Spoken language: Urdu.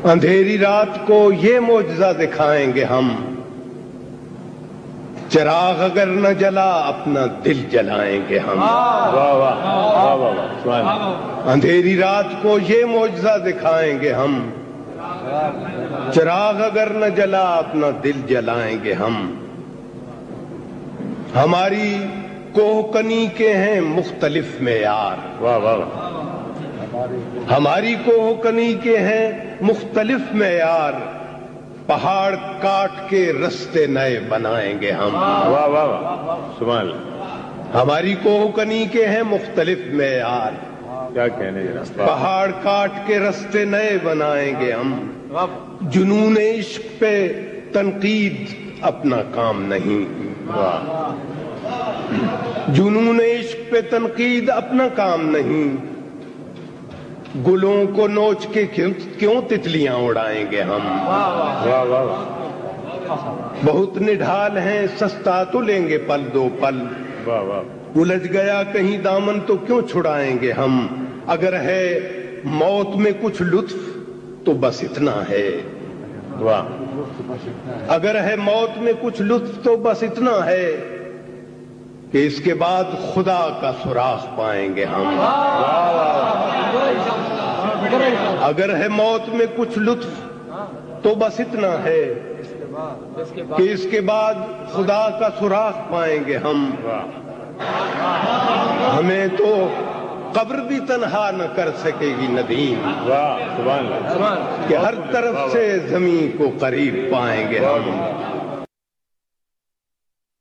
اندھیری رات کو یہ معجزہ دکھائیں گے ہم، چراغ اگر نہ جلا اپنا دل جلائیں گے ہم۔ واہ واہ واہ واہ واہ، اندھیری رات کو یہ معجزہ دکھائیں گے ہم، چراغ اگر نہ جلا اپنا دل جلائیں گے ہم۔ ہماری کوہ کنی کے ہیں مختلف معیار، واہ واہ واہ، ہماری کوہ کنی کے ہیں مختلف معیار، پہاڑ کاٹ کے رستے نئے بنائیں گے ہم۔ واہ واہ واہ، سبحان اللہ، ہماری کوہ کنی کے ہیں مختلف معیار، کیا کہنے جناب، پہاڑ کاٹ کے رستے نئے بنائیں گے ہم۔ جنون عشق پہ تنقید اپنا کام نہیں، واہ، جنون عشق پہ تنقید اپنا کام نہیں، گلوں کو نوچ کے کیوں تتلیاں اڑائیں گے ہم۔ واہ واہ واہ، بہت نڈھال ہیں سستا تو لیں گے پل دو پل، واہ واہ، الجھ گیا کہیں دامن تو کیوں چھڑائیں گے ہم۔ اگر ہے موت میں کچھ لطف تو بس اتنا ہے، واہ، اگر ہے موت میں کچھ لطف تو بس اتنا ہے کہ اس کے بعد خدا کا سراغ پائیں گے ہم۔ اگر ہے موت میں کچھ لطف تو بس اتنا ہے کہ اس کے بعد خدا کا سراغ پائیں گے ہم۔ ہمیں تو قبر بھی تنہا نہ کر سکے گی ندیم، واہ، سبحان اللہ، کہ ہر طرف سے زمین کو قریب پائیں گے ہم۔